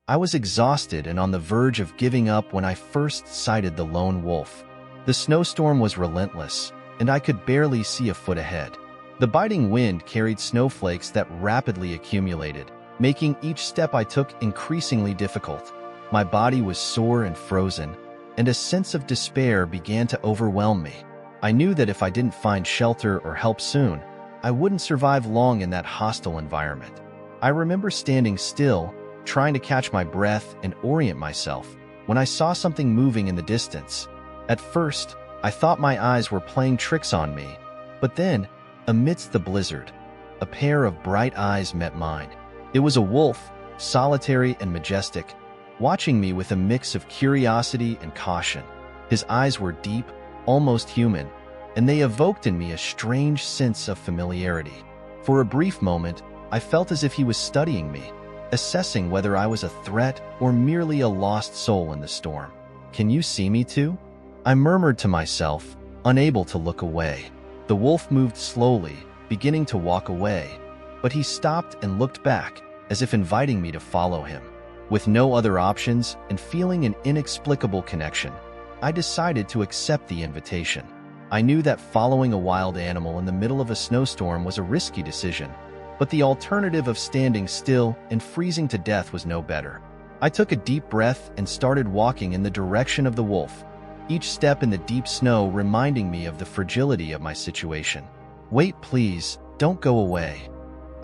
I was exhausted and on the verge of giving up when I first sighted the lone wolf. The snowstorm was relentless, and I could barely see a foot ahead. The biting wind carried snowflakes that rapidly accumulated, making each step I took increasingly difficult. My body was sore and frozen, and a sense of despair began to overwhelm me. I knew that if I didn't find shelter or help soon, I wouldn't survive long in that hostile environment. I remember standing still, trying to catch my breath and orient myself, when I saw something moving in the distance. At first, I thought my eyes were playing tricks on me, but then, amidst the blizzard, a pair of bright eyes met mine. It was a wolf, solitary and majestic, watching me with a mix of curiosity and caution. His eyes were deep, almost human, and they evoked in me a strange sense of familiarity. For a brief moment, I felt as if he was studying me, assessing whether I was a threat or merely a lost soul in the storm. "Can you see me too?" I murmured to myself, unable to look away. The wolf moved slowly, beginning to walk away, but he stopped and looked back, as if inviting me to follow him. With no other options and feeling an inexplicable connection, I decided to accept the invitation. I knew that following a wild animal in the middle of a snowstorm was a risky decision, but the alternative of standing still and freezing to death was no better. I took a deep breath and started walking in the direction of the wolf, each step in the deep snow reminding me of the fragility of my situation. "Wait, please, don't go away,"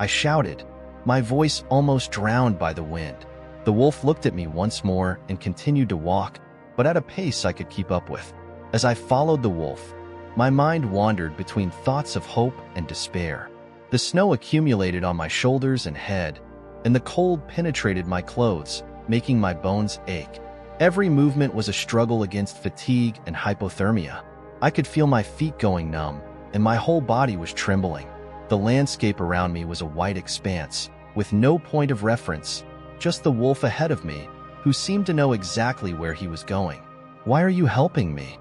I shouted, my voice almost drowned by the wind. The wolf looked at me once more and continued to walk, but at a pace I could keep up with. As I followed the wolf, my mind wandered between thoughts of hope and despair. The snow accumulated on my shoulders and head, and the cold penetrated my clothes, making my bones ache. Every movement was a struggle against fatigue and hypothermia. I could feel my feet going numb, and my whole body was trembling. The landscape around me was a white expanse, with no point of reference, just the wolf ahead of me, who seemed to know exactly where he was going. "Why are you helping me?"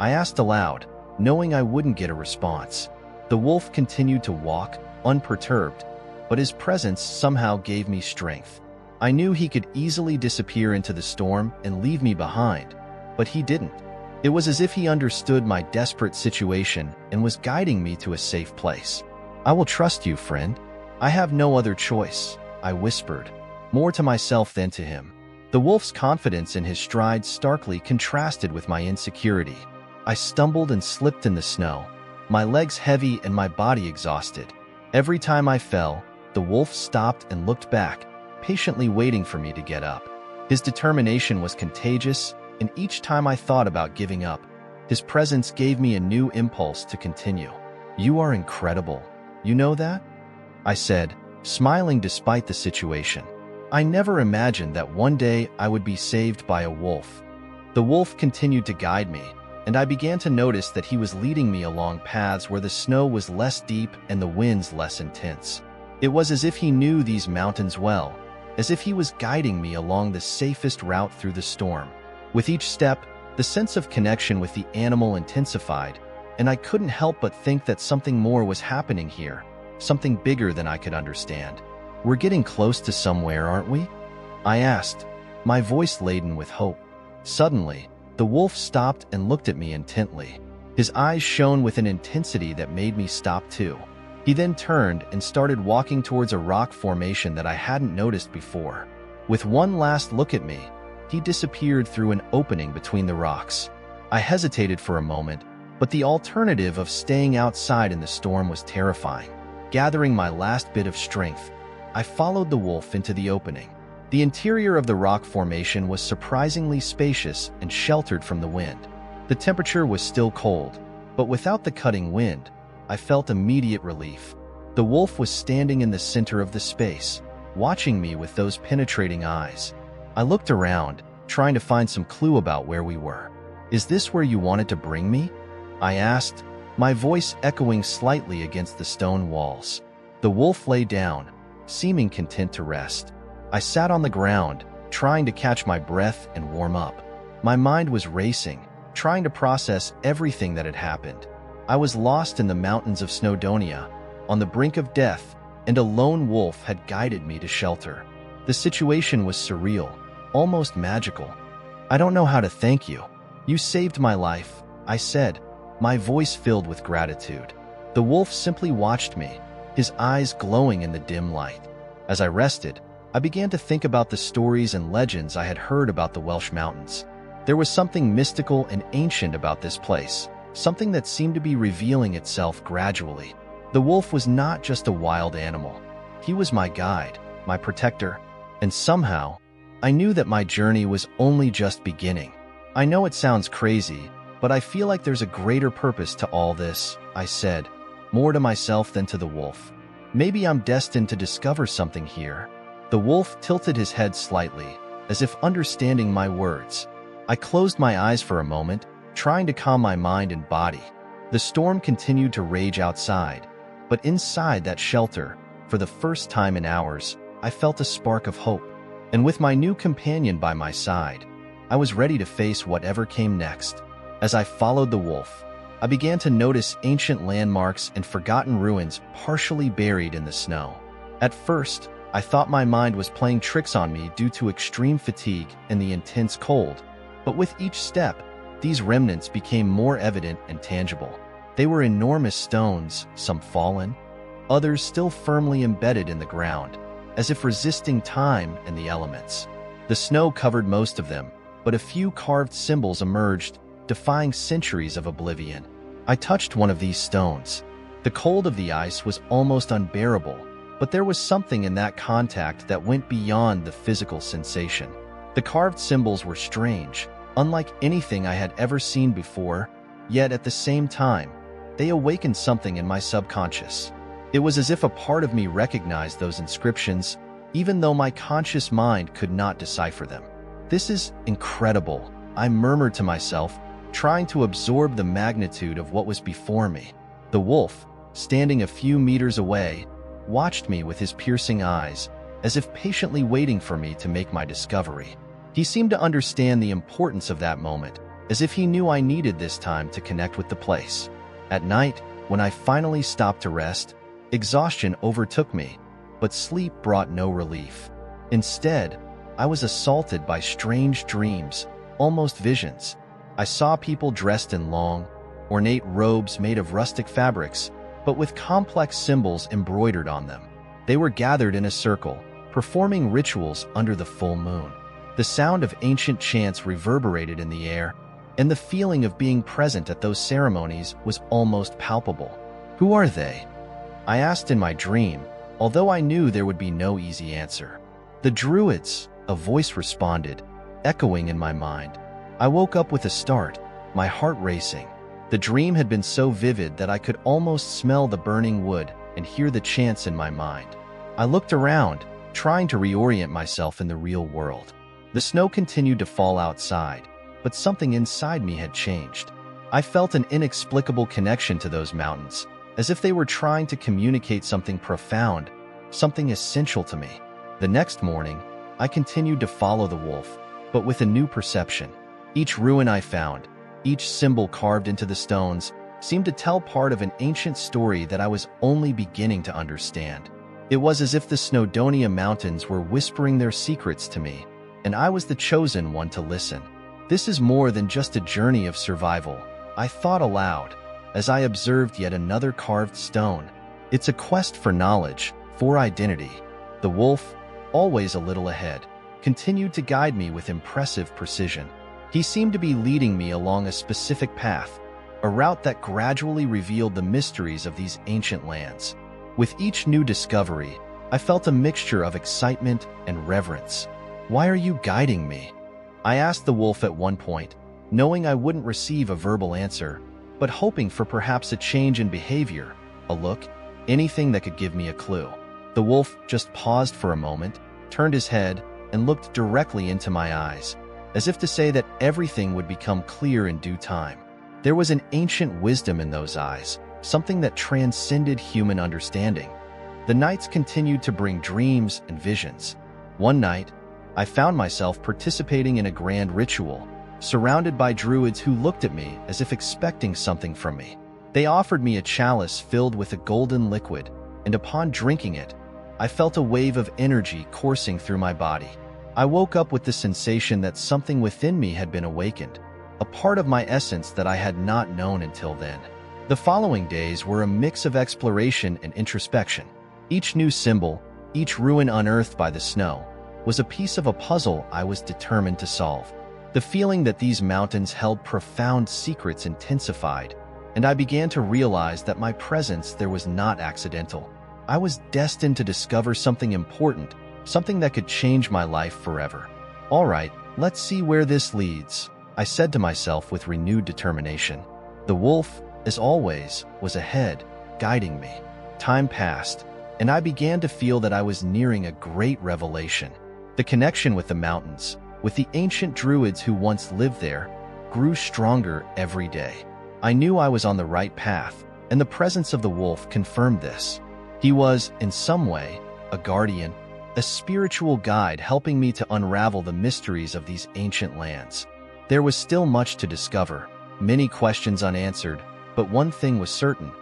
I asked aloud, knowing I wouldn't get a response. The wolf continued to walk, unperturbed, but his presence somehow gave me strength. I knew he could easily disappear into the storm and leave me behind, but he didn't. It was as if he understood my desperate situation and was guiding me to a safe place. "I will trust you, friend. I have no other choice," I whispered, more to myself than to him. The wolf's confidence in his stride starkly contrasted with my insecurity. I stumbled and slipped in the snow, my legs heavy and my body exhausted. Every time I fell, the wolf stopped and looked back, patiently waiting for me to get up. His determination was contagious, and each time I thought about giving up, his presence gave me a new impulse to continue. "You are incredible. You know that?" I said, smiling despite the situation. I never imagined that one day I would be saved by a wolf. The wolf continued to guide me, and I began to notice that he was leading me along paths where the snow was less deep and the winds less intense. It was as if he knew these mountains well, as if he was guiding me along the safest route through the storm. With each step, the sense of connection with the animal intensified, and I couldn't help but think that something more was happening here, something bigger than I could understand. "We're getting close to somewhere, aren't we?" I asked, my voice laden with hope. Suddenly, the wolf stopped and looked at me intently. His eyes shone with an intensity that made me stop too. He then turned and started walking towards a rock formation that I hadn't noticed before. With one last look at me, he disappeared through an opening between the rocks. I hesitated for a moment, but the alternative of staying outside in the storm was terrifying. Gathering my last bit of strength, I followed the wolf into the opening. The interior of the rock formation was surprisingly spacious and sheltered from the wind. The temperature was still cold, but without the cutting wind, I felt immediate relief. The wolf was standing in the center of the space, watching me with those penetrating eyes. I looked around, trying to find some clue about where we were. "Is this where you wanted to bring me?" I asked, my voice echoing slightly against the stone walls. The wolf lay down, seeming content to rest. I sat on the ground, trying to catch my breath and warm up. My mind was racing, trying to process everything that had happened. I was lost in the mountains of Snowdonia, on the brink of death, and a lone wolf had guided me to shelter. The situation was surreal, almost magical. "I don't know how to thank you. You saved my life," I said, my voice filled with gratitude. The wolf simply watched me, his eyes glowing in the dim light. As I rested, I began to think about the stories and legends I had heard about the Welsh mountains. There was something mystical and ancient about this place, something that seemed to be revealing itself gradually. The wolf was not just a wild animal. He was my guide, my protector, and somehow, I knew that my journey was only just beginning. "I know it sounds crazy, but I feel like there's a greater purpose to all this," I said, more to myself than to the wolf. "Maybe I'm destined to discover something here." The wolf tilted his head slightly, as if understanding my words. I closed my eyes for a moment, trying to calm my mind and body. The storm continued to rage outside, but inside that shelter, for the first time in hours, I felt a spark of hope. And with my new companion by my side, I was ready to face whatever came next. As I followed the wolf, I began to notice ancient landmarks and forgotten ruins partially buried in the snow. At first, I thought my mind was playing tricks on me due to extreme fatigue and the intense cold, but with each step, these remnants became more evident and tangible. They were enormous stones, some fallen, others still firmly embedded in the ground, as if resisting time and the elements. The snow covered most of them, but a few carved symbols emerged, defying centuries of oblivion. I touched one of these stones. The cold of the ice was almost unbearable, but there was something in that contact that went beyond the physical sensation. The carved symbols were strange, unlike anything I had ever seen before, yet at the same time, they awakened something in my subconscious. It was as if a part of me recognized those inscriptions, even though my conscious mind could not decipher them. "This is incredible," I murmured to myself, trying to absorb the magnitude of what was before me. The wolf, standing a few meters away, watched me with his piercing eyes, as if patiently waiting for me to make my discovery. He seemed to understand the importance of that moment, as if he knew I needed this time to connect with the place. At night, when I finally stopped to rest, exhaustion overtook me, but sleep brought no relief. Instead, I was assaulted by strange dreams, almost visions. I saw people dressed in long, ornate robes made of rustic fabrics, but with complex symbols embroidered on them. They were gathered in a circle, performing rituals under the full moon. The sound of ancient chants reverberated in the air, and the feeling of being present at those ceremonies was almost palpable. "Who are they?" I asked in my dream, although I knew there would be no easy answer. "The Druids," a voice responded, echoing in my mind. I woke up with a start, my heart racing. The dream had been so vivid that I could almost smell the burning wood and hear the chants in my mind. I looked around, trying to reorient myself in the real world. The snow continued to fall outside, but something inside me had changed. I felt an inexplicable connection to those mountains, as if they were trying to communicate something profound, something essential to me. The next morning, I continued to follow the wolf, but with a new perception. Each ruin I found, each symbol carved into the stones, seemed to tell part of an ancient story that I was only beginning to understand. It was as if the Snowdonia Mountains were whispering their secrets to me, and I was the chosen one to listen. "This is more than just a journey of survival," I thought aloud, as I observed yet another carved stone. "It's a quest for knowledge, for identity." The wolf, always a little ahead, continued to guide me with impressive precision. He seemed to be leading me along a specific path, a route that gradually revealed the mysteries of these ancient lands. With each new discovery, I felt a mixture of excitement and reverence. "Why are you guiding me?" I asked the wolf at one point, knowing I wouldn't receive a verbal answer, but hoping for perhaps a change in behavior, a look, anything that could give me a clue. The wolf just paused for a moment, turned his head, and looked directly into my eyes, as if to say that everything would become clear in due time. There was an ancient wisdom in those eyes, something that transcended human understanding. The nights continued to bring dreams and visions. One night, I found myself participating in a grand ritual, surrounded by druids who looked at me as if expecting something from me. They offered me a chalice filled with a golden liquid, and upon drinking it, I felt a wave of energy coursing through my body. I woke up with the sensation that something within me had been awakened, a part of my essence that I had not known until then. The following days were a mix of exploration and introspection. Each new symbol, each ruin unearthed by the snow, was a piece of a puzzle I was determined to solve. The feeling that these mountains held profound secrets intensified, and I began to realize that my presence there was not accidental. I was destined to discover something important, something that could change my life forever. All right, let's see where this leads, I said to myself with renewed determination. The wolf, as always, was ahead, guiding me. Time passed, and I began to feel that I was nearing a great revelation. The connection with the mountains, with the ancient druids who once lived there, grew stronger every day. I knew I was on the right path, and the presence of the wolf confirmed this. He was, in some way, a guardian, a spiritual guide helping me to unravel the mysteries of these ancient lands. There was still much to discover, many questions unanswered, but one thing was certain.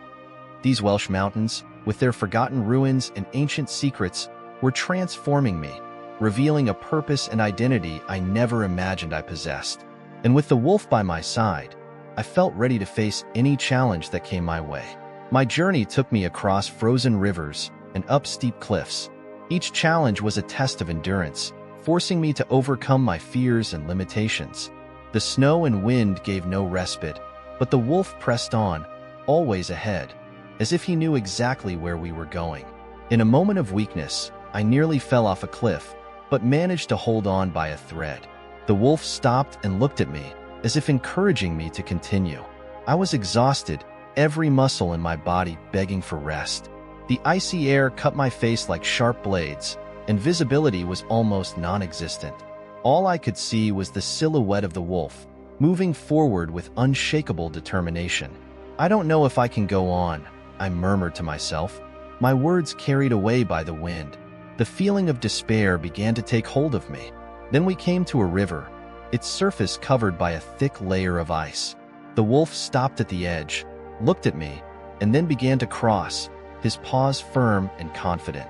These Welsh mountains, with their forgotten ruins and ancient secrets, were transforming me, revealing a purpose and identity I never imagined I possessed. And with the wolf by my side, I felt ready to face any challenge that came my way. My journey took me across frozen rivers and up steep cliffs. Each challenge was a test of endurance, forcing me to overcome my fears and limitations. The snow and wind gave no respite, but the wolf pressed on, always ahead, as if he knew exactly where we were going. In a moment of weakness, I nearly fell off a cliff, but managed to hold on by a thread. The wolf stopped and looked at me, as if encouraging me to continue. I was exhausted, every muscle in my body begging for rest. The icy air cut my face like sharp blades, and visibility was almost non-existent. All I could see was the silhouette of the wolf, moving forward with unshakable determination. I don't know if I can go on, I murmured to myself, my words carried away by the wind. The feeling of despair began to take hold of me. Then we came to a river, its surface covered by a thick layer of ice. The wolf stopped at the edge, looked at me, and then began to cross, his paws firm and confident.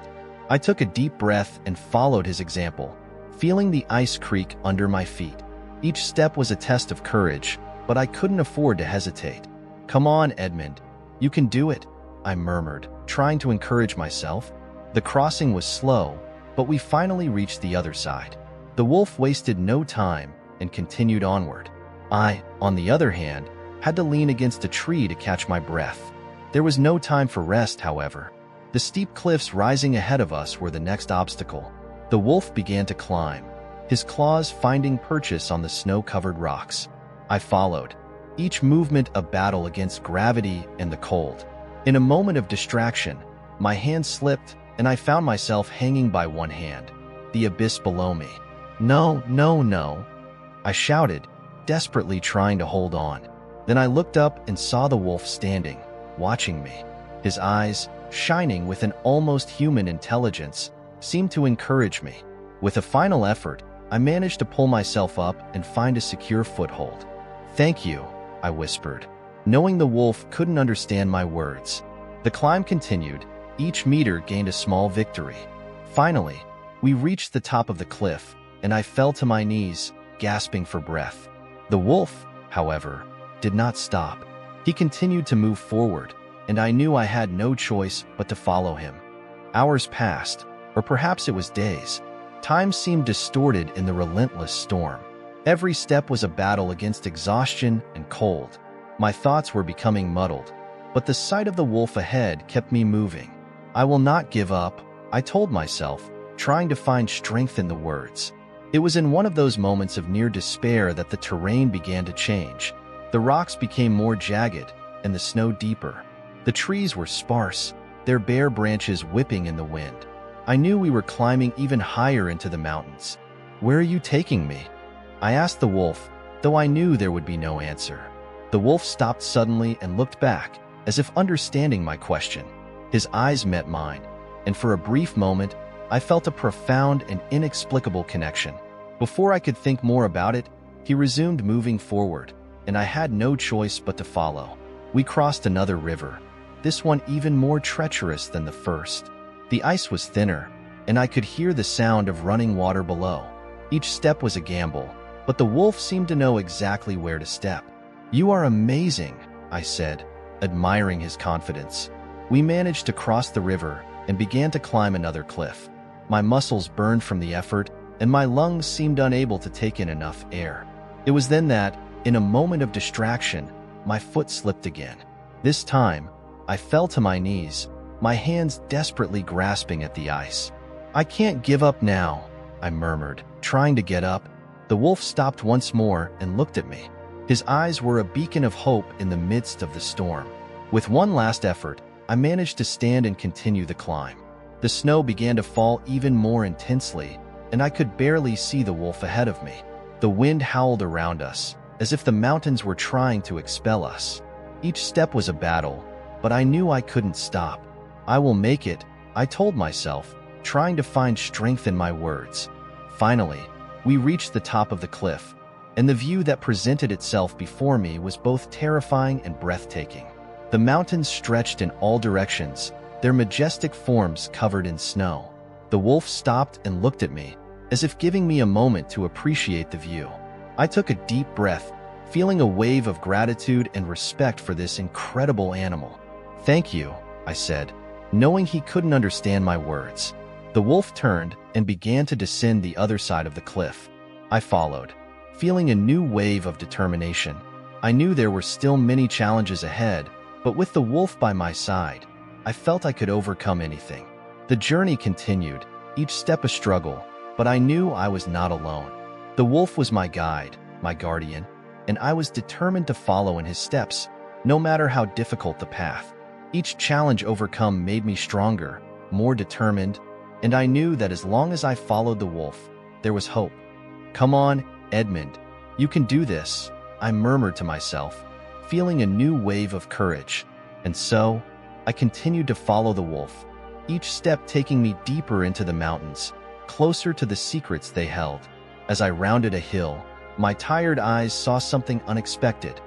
I took a deep breath and followed his example, feeling the ice creak under my feet. Each step was a test of courage, but I couldn't afford to hesitate. "Come on, Edmund. You can do it," I murmured, trying to encourage myself. The crossing was slow, but we finally reached the other side. The wolf wasted no time and continued onward. I, on the other hand, had to lean against a tree to catch my breath. There was no time for rest, however. The steep cliffs rising ahead of us were the next obstacle. The wolf began to climb, his claws finding purchase on the snow-covered rocks. I followed, each movement a battle against gravity and the cold. In a moment of distraction, my hand slipped and I found myself hanging by one hand, the abyss below me. "No, no, no," I shouted, desperately trying to hold on. Then I looked up and saw the wolf standing, watching me. His eyes, shining with an almost human intelligence, seemed to encourage me. With a final effort, I managed to pull myself up and find a secure foothold. "Thank you," I whispered, knowing the wolf couldn't understand my words. The climb continued. Each meter gained a small victory. Finally, we reached the top of the cliff, and I fell to my knees, gasping for breath. The wolf, however, did not stop. He continued to move forward, and I knew I had no choice but to follow him. Hours passed, or perhaps it was days. Time seemed distorted in the relentless storm. Every step was a battle against exhaustion and cold. My thoughts were becoming muddled, but the sight of the wolf ahead kept me moving. "I will not give up," I told myself, trying to find strength in the words. It was in one of those moments of near despair that the terrain began to change. The rocks became more jagged, and the snow deeper. The trees were sparse, their bare branches whipping in the wind. I knew we were climbing even higher into the mountains. "Where are you taking me?" I asked the wolf, though I knew there would be no answer. The wolf stopped suddenly and looked back, as if understanding my question. His eyes met mine, and for a brief moment, I felt a profound and inexplicable connection. Before I could think more about it, he resumed moving forward, and I had no choice but to follow. We crossed another river, this one even more treacherous than the first. The ice was thinner, and I could hear the sound of running water below. Each step was a gamble, but the wolf seemed to know exactly where to step. "You are amazing," I said, admiring his confidence. We managed to cross the river and began to climb another cliff. My muscles burned from the effort, and my lungs seemed unable to take in enough air. It was then that, in a moment of distraction, my foot slipped again. This time, I fell to my knees, my hands desperately grasping at the ice. "I can't give up now," I murmured, trying to get up. The wolf stopped once more and looked at me. His eyes were a beacon of hope in the midst of the storm. With one last effort, I managed to stand and continue the climb. The snow began to fall even more intensely, and I could barely see the wolf ahead of me. The wind howled around us, as if the mountains were trying to expel us. Each step was a battle, but I knew I couldn't stop. "I will make it," I told myself, trying to find strength in my words. Finally, we reached the top of the cliff, and the view that presented itself before me was both terrifying and breathtaking. The mountains stretched in all directions, their majestic forms covered in snow. The wolf stopped and looked at me, as if giving me a moment to appreciate the view. I took a deep breath, feeling a wave of gratitude and respect for this incredible animal. "Thank you," I said, knowing he couldn't understand my words. The wolf turned and began to descend the other side of the cliff. I followed, feeling a new wave of determination. I knew there were still many challenges ahead, but with the wolf by my side, I felt I could overcome anything. The journey continued, each step a struggle, but I knew I was not alone. The wolf was my guide, my guardian, and I was determined to follow in his steps, no matter how difficult the path. Each challenge overcome made me stronger, more determined, and I knew that as long as I followed the wolf, there was hope. "Come on, Edmund, you can do this," I murmured to myself, feeling a new wave of courage. And so, I continued to follow the wolf, each step taking me deeper into the mountains, closer to the secrets they held. As I rounded a hill, my tired eyes saw something unexpected.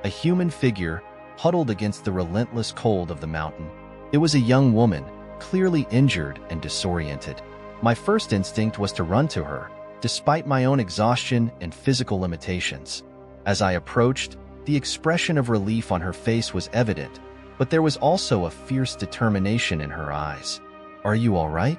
A human figure huddled against the relentless cold of the mountain. It was a young woman, clearly injured and disoriented. My first instinct was to run to her, despite my own exhaustion and physical limitations. As I approached, the expression of relief on her face was evident, but there was also a fierce determination in her eyes. "Are you all right?"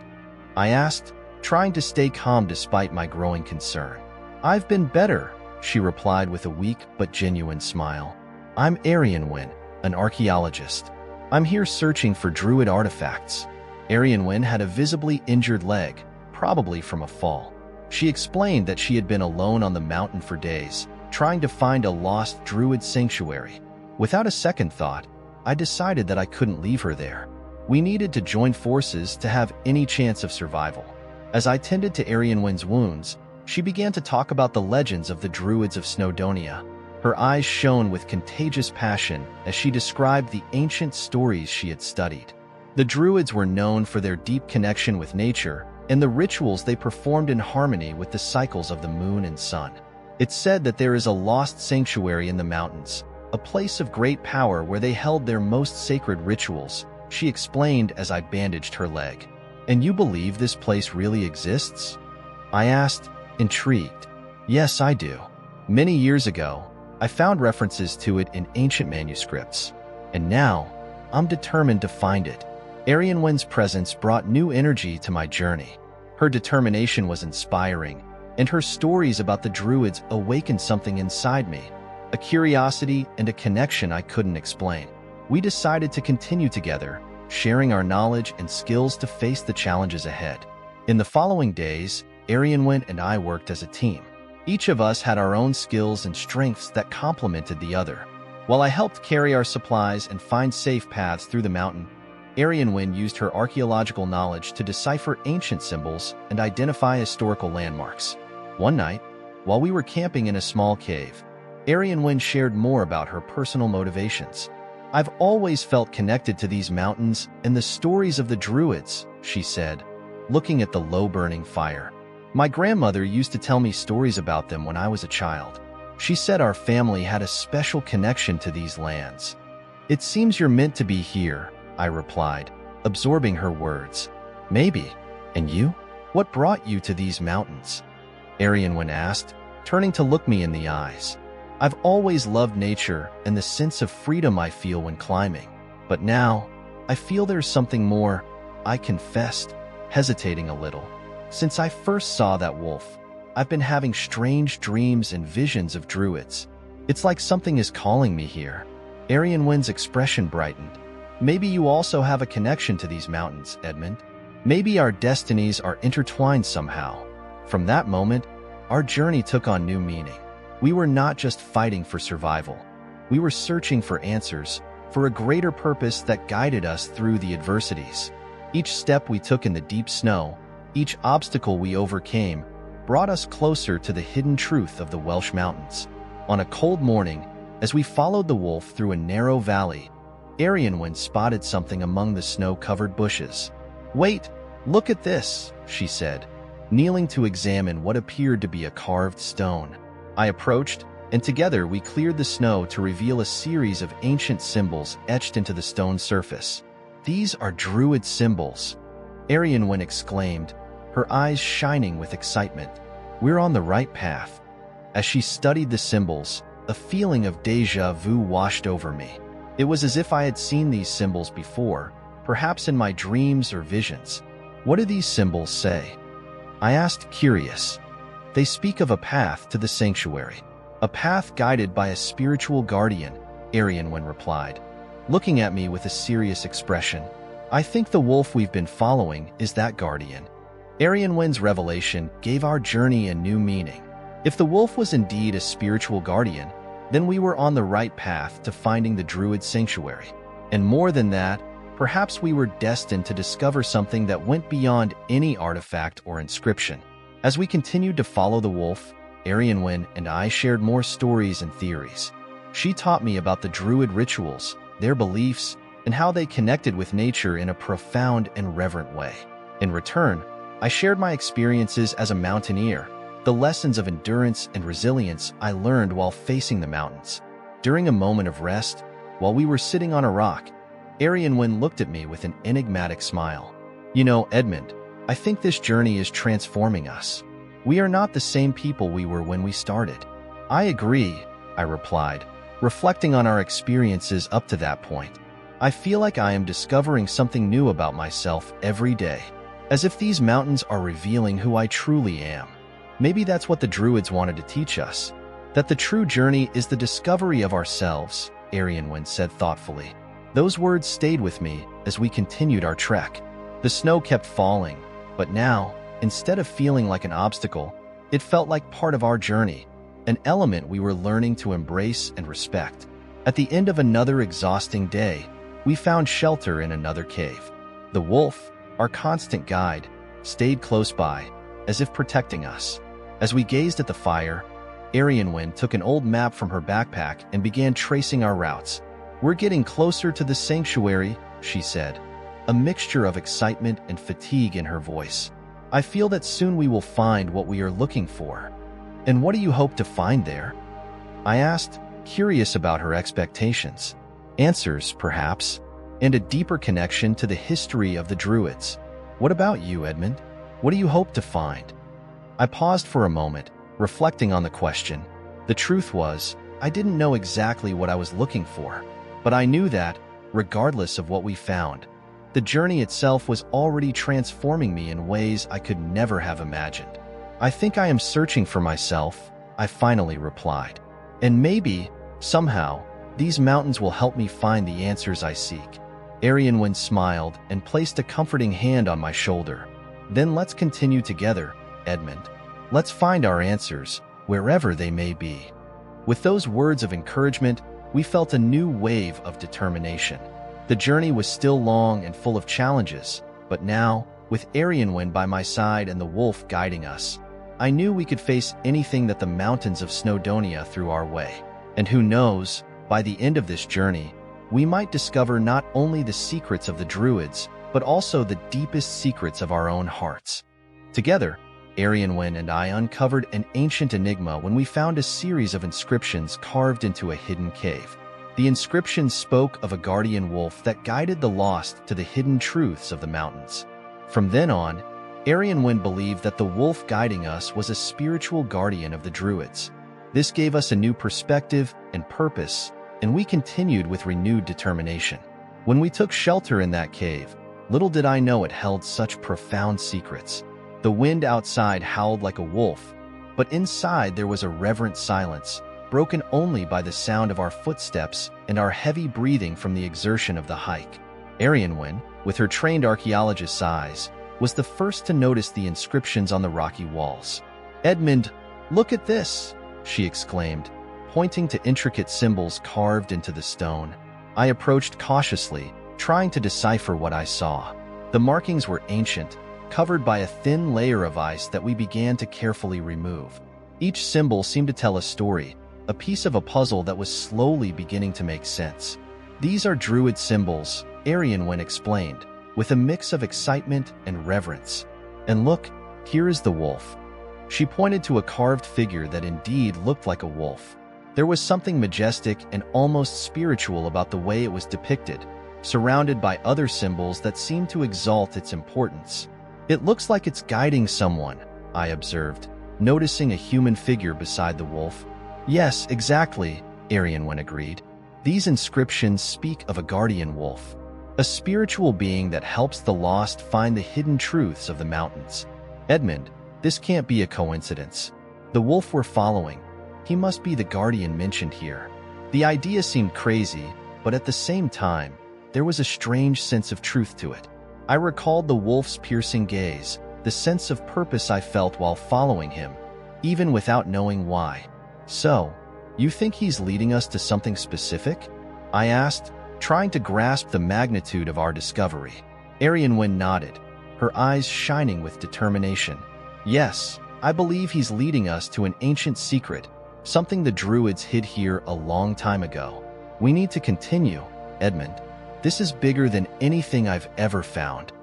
I asked, trying to stay calm despite my growing concern. "I've been better," she replied with a weak but genuine smile. "I'm Arianwen, an archaeologist. I'm here searching for Druid artifacts." Arianwen had a visibly injured leg, probably from a fall. She explained that she had been alone on the mountain for days, trying to find a lost Druid sanctuary. Without a second thought, I decided that I couldn't leave her there. We needed to join forces to have any chance of survival. As I tended to Arianwen's wounds, she began to talk about the legends of the Druids of Snowdonia. Her eyes shone with contagious passion as she described the ancient stories she had studied. The Druids were known for their deep connection with nature and the rituals they performed in harmony with the cycles of the moon and sun. It's said that there is a lost sanctuary in the mountains, a place of great power where they held their most sacred rituals, she explained as I bandaged her leg. "And you believe this place really exists?" I asked, intrigued. "Yes, I do. Many years ago, I found references to it in ancient manuscripts, and now I'm determined to find it." Arianwen's presence brought new energy to my journey. Her determination was inspiring, and her stories about the Druids awakened something inside me, a curiosity and a connection I couldn't explain. We decided to continue together, sharing our knowledge and skills to face the challenges ahead. In the following days, Arianwen and I worked as a team. Each of us had our own skills and strengths that complemented the other. While I helped carry our supplies and find safe paths through the mountain, Arianwen used her archaeological knowledge to decipher ancient symbols and identify historical landmarks. One night, while we were camping in a small cave, Arianwen shared more about her personal motivations. "I've always felt connected to these mountains and the stories of the Druids," she said, looking at the low-burning fire. "My grandmother used to tell me stories about them when I was a child. She said our family had a special connection to these lands." "It seems you're meant to be here," I replied, absorbing her words. Maybe. And you? What brought you to these mountains? Arianwen asked, turning to look me in the eyes. I've always loved nature and the sense of freedom I feel when climbing. But now, I feel there's something more, I confessed, hesitating a little. Since I first saw that wolf, I've been having strange dreams and visions of druids. It's like something is calling me here. Arianwen's expression brightened. Maybe you also have a connection to these mountains, Edmund. Maybe our destinies are intertwined somehow. From that moment, our journey took on new meaning. We were not just fighting for survival. We were searching for answers, for a greater purpose that guided us through the adversities. Each step we took in the deep snow, each obstacle we overcame, brought us closer to the hidden truth of the Welsh mountains. On a cold morning, as we followed the wolf through a narrow valley, Arianwen spotted something among the snow-covered bushes. "Wait, look at this," she said, kneeling to examine what appeared to be a carved stone. I approached, and together we cleared the snow to reveal a series of ancient symbols etched into the stone surface. "These are druid symbols," Arianwen exclaimed, her eyes shining with excitement. "We're on the right path." As she studied the symbols, a feeling of déjà vu washed over me. It was as if I had seen these symbols before, perhaps in my dreams or visions. "What do these symbols say?" I asked, curious. "They speak of a path to the sanctuary, a path guided by a spiritual guardian," Arianwen replied, looking at me with a serious expression. "I think the wolf we've been following is that guardian." Arianwen's revelation gave our journey a new meaning. If the wolf was indeed a spiritual guardian, then we were on the right path to finding the druid sanctuary. And more than that, perhaps we were destined to discover something that went beyond any artifact or inscription. As we continued to follow the wolf, Arianwen and I shared more stories and theories. She taught me about the druid rituals, their beliefs, and how they connected with nature in a profound and reverent way. In return, I shared my experiences as a mountaineer, the lessons of endurance and resilience I learned while facing the mountains. During a moment of rest, while we were sitting on a rock, Arianwen looked at me with an enigmatic smile. "You know, Edmund, I think this journey is transforming us. We are not the same people we were when we started." "I agree," I replied, reflecting on our experiences up to that point. "I feel like I am discovering something new about myself every day, as if these mountains are revealing who I truly am." Maybe that's what the druids wanted to teach us, that the true journey is the discovery of ourselves, Arianwen said thoughtfully. Those words stayed with me as we continued our trek. The snow kept falling, but now, instead of feeling like an obstacle, it felt like part of our journey, an element we were learning to embrace and respect. At the end of another exhausting day, we found shelter in another cave. The wolf, our constant guide, stayed close by, as if protecting us. As we gazed at the fire, Arianwen took an old map from her backpack and began tracing our routes. "We're getting closer to the sanctuary," she said, a mixture of excitement and fatigue in her voice. "I feel that soon we will find what we are looking for." "And what do you hope to find there?" I asked, curious about her expectations. "Answers, perhaps, and a deeper connection to the history of the druids." "What about you, Edmund? What do you hope to find?" I paused for a moment, reflecting on the question. The truth was, I didn't know exactly what I was looking for, but I knew that, regardless of what we found, the journey itself was already transforming me in ways I could never have imagined. "I think I am searching for myself," I finally replied. "And maybe, somehow, these mountains will help me find the answers I seek." Arianwen smiled and placed a comforting hand on my shoulder. "Then let's continue together, Edmund. Let's find our answers, wherever they may be." With those words of encouragement, we felt a new wave of determination. The journey was still long and full of challenges, but now, with Arianwen by my side and the wolf guiding us, I knew we could face anything that the mountains of Snowdonia threw our way. And who knows, by the end of this journey, we might discover not only the secrets of the druids, but also the deepest secrets of our own hearts. Together, Arianwen and I uncovered an ancient enigma when we found a series of inscriptions carved into a hidden cave. The inscriptions spoke of a guardian wolf that guided the lost to the hidden truths of the mountains. From then on, Arian Wind believed that the wolf guiding us was a spiritual guardian of the Druids. This gave us a new perspective and purpose, and we continued with renewed determination. When we took shelter in that cave, little did I know it held such profound secrets. The wind outside howled like a wolf, but inside there was a reverent silence, broken only by the sound of our footsteps and our heavy breathing from the exertion of the hike. Arian Wind, with her trained archaeologist's eyes, was the first to notice the inscriptions on the rocky walls. "Edmund, look at this!" she exclaimed, pointing to intricate symbols carved into the stone. I approached cautiously, trying to decipher what I saw. The markings were ancient, covered by a thin layer of ice that we began to carefully remove. Each symbol seemed to tell a story, a piece of a puzzle that was slowly beginning to make sense. "These are Druid symbols," Arian Wind explained, with a mix of excitement and reverence. "And look, here is the wolf." She pointed to a carved figure that indeed looked like a wolf. There was something majestic and almost spiritual about the way it was depicted, surrounded by other symbols that seemed to exalt its importance. "It looks like it's guiding someone," I observed, noticing a human figure beside the wolf. "Yes, exactly," Arian Wind agreed. "These inscriptions speak of a guardian wolf, a spiritual being that helps the lost find the hidden truths of the mountains. Edmund, this can't be a coincidence. The wolf we're following, he must be the guardian mentioned here." The idea seemed crazy, but at the same time, there was a strange sense of truth to it. I recalled the wolf's piercing gaze, the sense of purpose I felt while following him, even without knowing why. "So, you think he's leading us to something specific?" I asked, trying to grasp the magnitude of our discovery. Arian Wind nodded, her eyes shining with determination. "Yes, I believe he's leading us to an ancient secret, something the Druids hid here a long time ago. We need to continue, Edmund. This is bigger than anything I've ever found."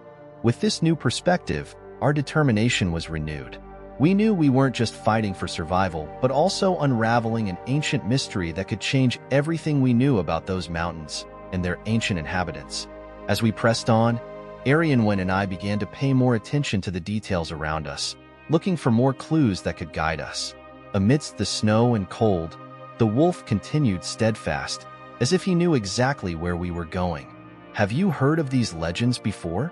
With this new perspective, our determination was renewed. We knew we weren't just fighting for survival, but also unraveling an ancient mystery that could change everything we knew about those mountains and their ancient inhabitants. As we pressed on, Arian Wind and I began to pay more attention to the details around us, looking for more clues that could guide us. Amidst the snow and cold, the wolf continued steadfast, as if he knew exactly where we were going. "Have you heard of these legends before?"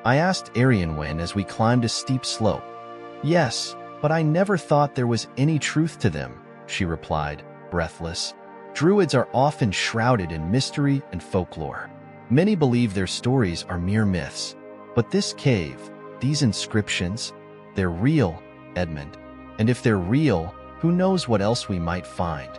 I asked Arian Wind as we climbed a steep slope. "Yes, but I never thought there was any truth to them," she replied, breathless. "Druids are often shrouded in mystery and folklore. Many believe their stories are mere myths. But this cave, these inscriptions, they're real, Edmund. And if they're real, who knows what else we might find?"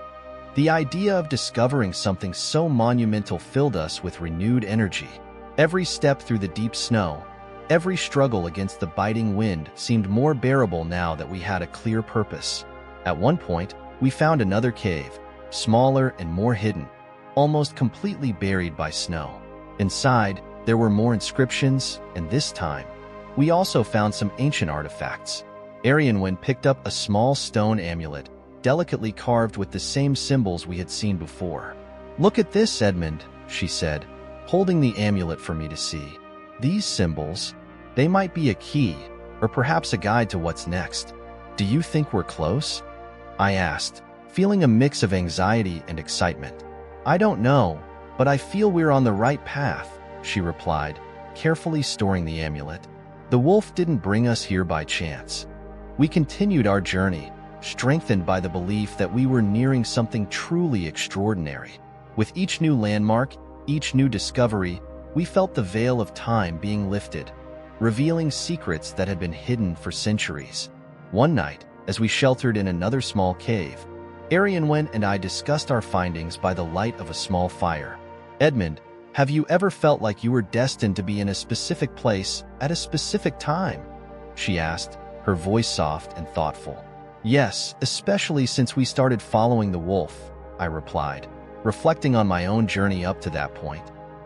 The idea of discovering something so monumental filled us with renewed energy. Every step through the deep snow, every struggle against the biting wind seemed more bearable now that we had a clear purpose. At one point, we found another cave, smaller and more hidden, almost completely buried by snow. Inside, there were more inscriptions, and this time, we also found some ancient artifacts. Arian Wind picked up a small stone amulet, delicately carved with the same symbols we had seen before. "Look at this, Edmund," she said, holding the amulet for me to see. "These symbols, they might be a key, or perhaps a guide to what's next. Do you think we're close?" I asked, feeling a mix of anxiety and excitement. "I don't know, but I feel we're on the right path," she replied, carefully storing the amulet. The wolf didn't bring us here by chance. We continued our journey, strengthened by the belief that we were nearing something truly extraordinary. With each new landmark, each new discovery, we felt the veil of time being lifted, revealing secrets that had been hidden for centuries. One night, as we sheltered in another small cave, Arian Wind and I discussed our findings by the light of a small fire. "Edmund, have you ever felt like you were destined to be in a specific place at a specific time?" she asked, her voice soft and thoughtful. "Yes, especially since we started following the wolf," I replied, reflecting on my own journey up to that point.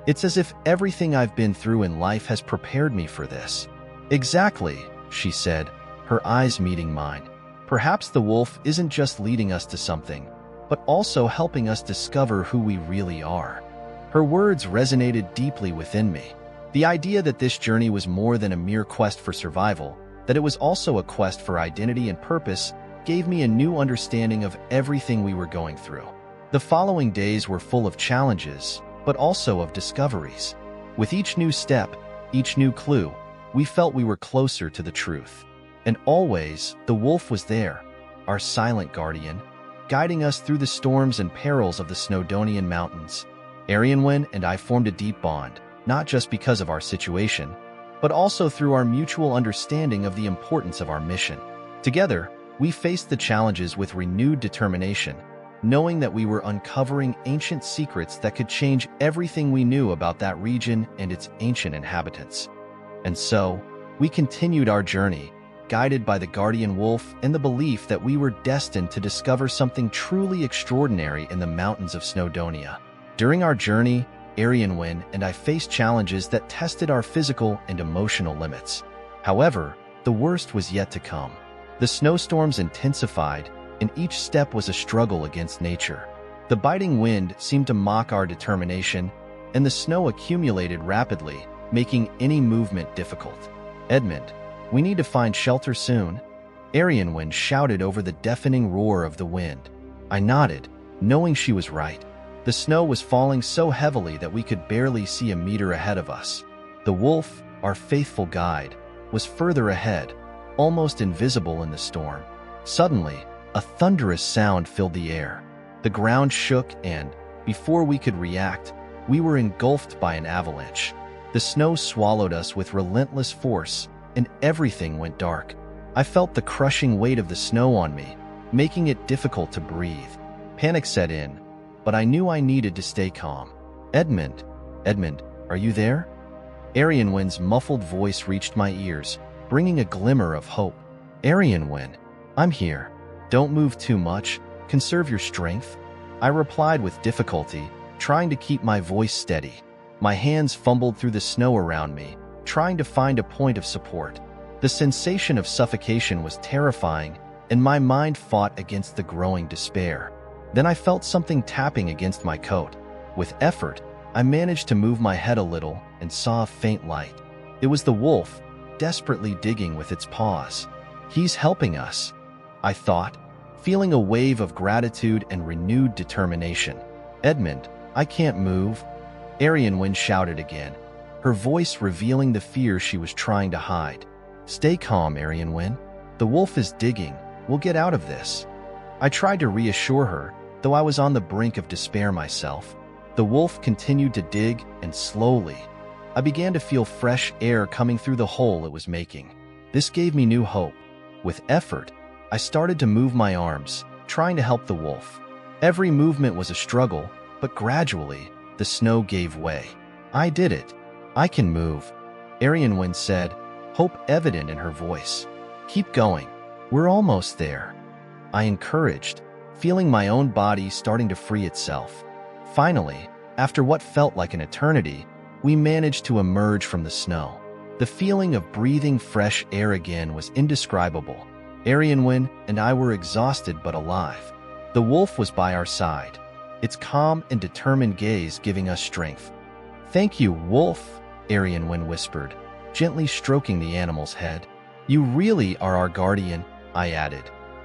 "It's as if everything I've been through in life has prepared me for this." "Exactly," she said, her eyes meeting mine. "Perhaps the wolf isn't just leading us to something, but also helping us discover who we really are." Her words resonated deeply within me. The idea that this journey was more than a mere quest for survival, that it was also a quest for identity and purpose, gave me a new understanding of everything we were going through. The following days were full of challenges, but also of discoveries. With each new step, each new clue, we felt we were closer to the truth. And always, the wolf was there, our silent guardian, guiding us through the storms and perils of the Snowdonian mountains. Arianwen and I formed a deep bond, not just because of our situation, but also through our mutual understanding of the importance of our mission. Together, we faced the challenges with renewed determination, knowing that we were uncovering ancient secrets that could change everything we knew about that region and its ancient inhabitants. And so, we continued our journey, guided by the guardian wolf and the belief that we were destined to discover something truly extraordinary in the mountains of Snowdonia. During our journey, Arianwen and I faced challenges that tested our physical and emotional limits. However, the worst was yet to come. The snowstorms intensified, and each step was a struggle against nature. The biting wind seemed to mock our determination, and the snow accumulated rapidly, making any movement difficult. "Edmund, we need to find shelter soon," Arianwen shouted over the deafening roar of the wind. I nodded, knowing she was right. The snow was falling so heavily that we could barely see a meter ahead of us. The wolf, our faithful guide, was further ahead, almost invisible in the storm. Suddenly, a thunderous sound filled the air. The ground shook and, before we could react, we were engulfed by an avalanche. The snow swallowed us with relentless force, and everything went dark. I felt the crushing weight of the snow on me, making it difficult to breathe. Panic set in, but I knew I needed to stay calm. Edmund, are you there?" Arianwen's muffled voice reached my ears, bringing a glimmer of hope. "Arianwen, I'm here. Don't move too much. Conserve your strength," I replied with difficulty, trying to keep my voice steady. My hands fumbled through the snow around me, trying to find a point of support. The sensation of suffocation was terrifying, and my mind fought against the growing despair. Then I felt something tapping against my coat. With effort, I managed to move my head a little and saw a faint light. It was the wolf, desperately digging with its paws. "He's helping us," I thought, feeling a wave of gratitude and renewed determination. "Edmund, I can't move," Arianwen shouted again, her voice revealing the fear she was trying to hide. "Stay calm, Arianwen. The wolf is digging. We'll get out of this." I tried to reassure her, though I was on the brink of despair myself. The wolf continued to dig, and slowly, I began to feel fresh air coming through the hole it was making. This gave me new hope. With effort, I started to move my arms, trying to help the wolf. Every movement was a struggle, but gradually, the snow gave way. "I did it. I can move," Arianwen said, hope evident in her voice. "Keep going. We're almost there," I encouraged, feeling my own body starting to free itself. Finally, after what felt like an eternity, we managed to emerge from the snow. The feeling of breathing fresh air again was indescribable. Arianwen and I were exhausted but alive. The wolf was by our side, its calm and determined gaze giving us strength. "Thank you, wolf," Arianwen whispered, gently stroking the animal's head. "You really are our guardian," I added,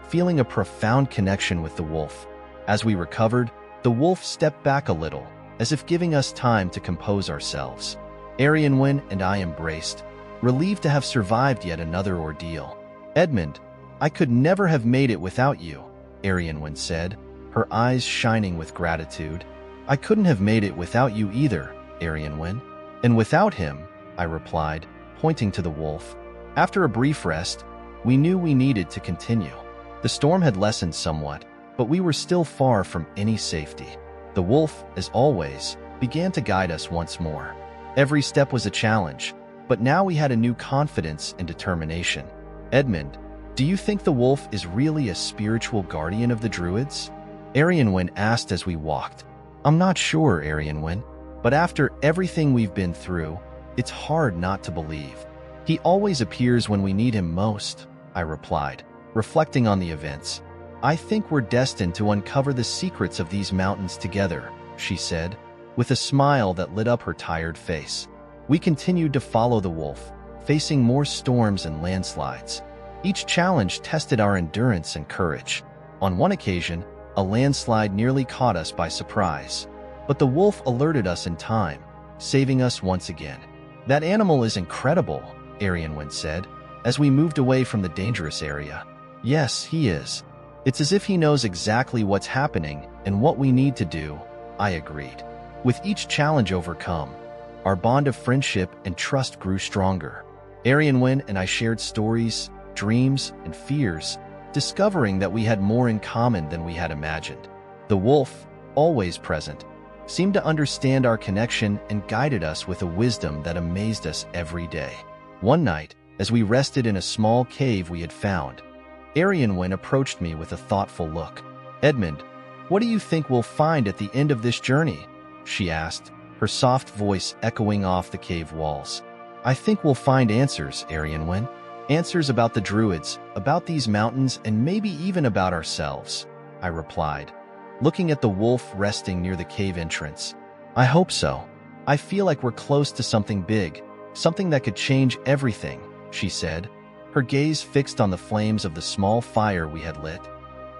feeling a profound connection with the wolf. As we recovered, the wolf stepped back a little, as if giving us time to compose ourselves. Arianwen and I embraced, relieved to have survived yet another ordeal. "Edmund, I could never have made it without you," Arianwen said, her eyes shining with gratitude. "I couldn't have made it without you either, Arianwen." "And without him," I replied, pointing to the wolf. After a brief rest, we knew we needed to continue. The storm had lessened somewhat, but we were still far from any safety. The wolf, as always, began to guide us once more. Every step was a challenge, but now we had a new confidence and determination. "Edmund, do you think the wolf is really a spiritual guardian of the Druids?" Arianwen asked as we walked. "I'm not sure, Arianwen, but after everything we've been through, it's hard not to believe. He always appears when we need him most," I replied, reflecting on the events. "I think we're destined to uncover the secrets of these mountains together," she said, with a smile that lit up her tired face. We continued to follow the wolf, facing more storms and landslides. Each challenge tested our endurance and courage. On one occasion, a landslide nearly caught us by surprise, but the wolf alerted us in time, saving us once again. "That animal is incredible," Arianwen said, as we moved away from the dangerous area. "Yes, he is. It's as if he knows exactly what's happening and what we need to do," I agreed. With each challenge overcome, our bond of friendship and trust grew stronger. Arianwen and I shared stories, dreams, and fears, discovering that we had more in common than we had imagined. The wolf, always present, seemed to understand our connection and guided us with a wisdom that amazed us every day. One night, as we rested in a small cave we had found, Arianwen approached me with a thoughtful look. "Edmund, what do you think we'll find at the end of this journey?" she asked, her soft voice echoing off the cave walls. "I think we'll find answers, Arianwen. Answers about the druids, about these mountains, and maybe even about ourselves," I replied, looking at the wolf resting near the cave entrance. "I hope so. I feel like we're close to something big, something that could change everything," she said, her gaze fixed on the flames of the small fire we had lit.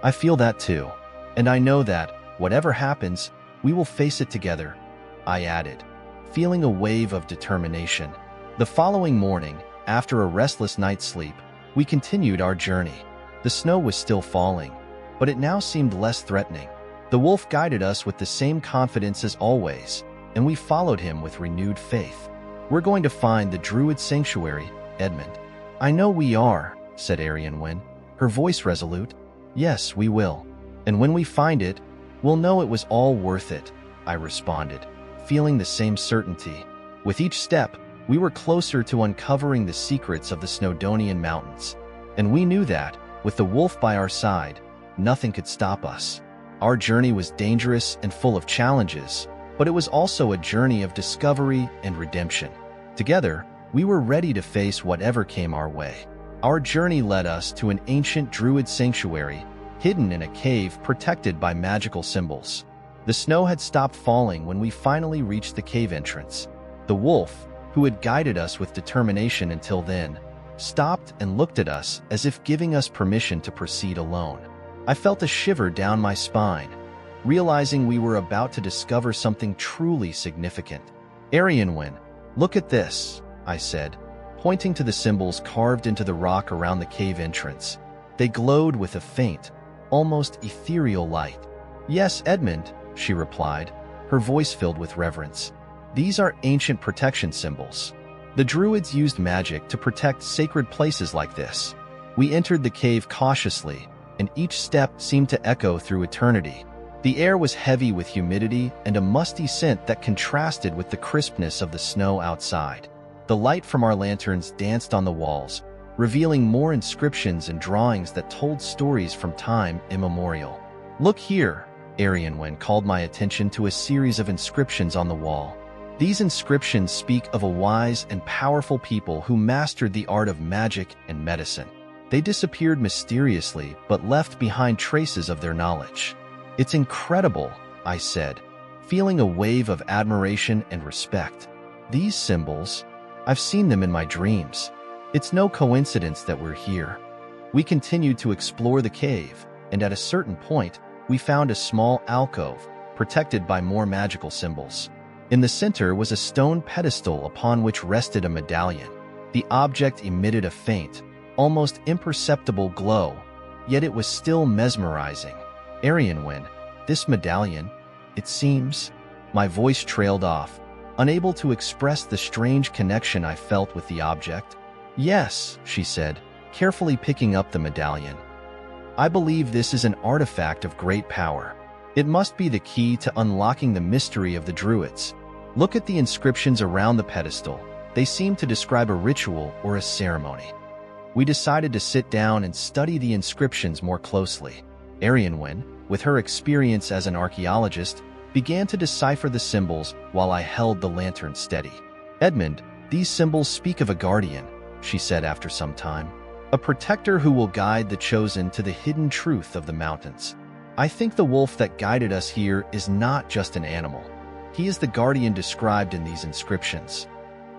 "I feel that too, and I know that, whatever happens, we will face it together," I added, feeling a wave of determination. The following morning, after a restless night's sleep, we continued our journey. The snow was still falling, but it now seemed less threatening. The wolf guided us with the same confidence as always, and we followed him with renewed faith. "We're going to find the Druid Sanctuary, Edmund." "I know we are," said Arianwen, her voice resolute. "Yes, we will. And when we find it, we'll know it was all worth it," I responded, feeling the same certainty. With each step, we were closer to uncovering the secrets of the Snowdonian Mountains, and we knew that, with the wolf by our side, nothing could stop us. Our journey was dangerous and full of challenges, but it was also a journey of discovery and redemption. Together, we were ready to face whatever came our way. Our journey led us to an ancient druid sanctuary, hidden in a cave protected by magical symbols. The snow had stopped falling when we finally reached the cave entrance. The wolf, who had guided us with determination until then, stopped and looked at us as if giving us permission to proceed alone. I felt a shiver down my spine, realizing we were about to discover something truly significant. "Arianwen, look at this," I said, pointing to the symbols carved into the rock around the cave entrance. They glowed with a faint, almost ethereal light. "Yes, Edmund," she replied, her voice filled with reverence. "These are ancient protection symbols. The druids used magic to protect sacred places like this." We entered the cave cautiously, and each step seemed to echo through eternity. The air was heavy with humidity and a musty scent that contrasted with the crispness of the snow outside. The light from our lanterns danced on the walls, revealing more inscriptions and drawings that told stories from time immemorial. "Look here," Arianwen called my attention to a series of inscriptions on the wall. These inscriptions speak of a wise and powerful people who mastered the art of magic and medicine. They disappeared mysteriously but left behind traces of their knowledge. "It's incredible," I said, feeling a wave of admiration and respect. "These symbols, I've seen them in my dreams. It's no coincidence that we're here." We continued to explore the cave, and at a certain point, we found a small alcove, protected by more magical symbols. In the center was a stone pedestal upon which rested a medallion. The object emitted a faint, almost imperceptible glow, yet it was still mesmerizing. "Arianwen, this medallion, it seems..." My voice trailed off, unable to express the strange connection I felt with the object. "Yes," she said, carefully picking up the medallion. "I believe this is an artifact of great power. It must be the key to unlocking the mystery of the druids. Look at the inscriptions around the pedestal. They seem to describe a ritual or a ceremony." We decided to sit down and study the inscriptions more closely. Arianwen, with her experience as an archaeologist, began to decipher the symbols while I held the lantern steady. "Edmund, these symbols speak of a guardian," she said after some time. "A protector who will guide the chosen to the hidden truth of the mountains. I think the wolf that guided us here is not just an animal. He is the guardian described in these inscriptions."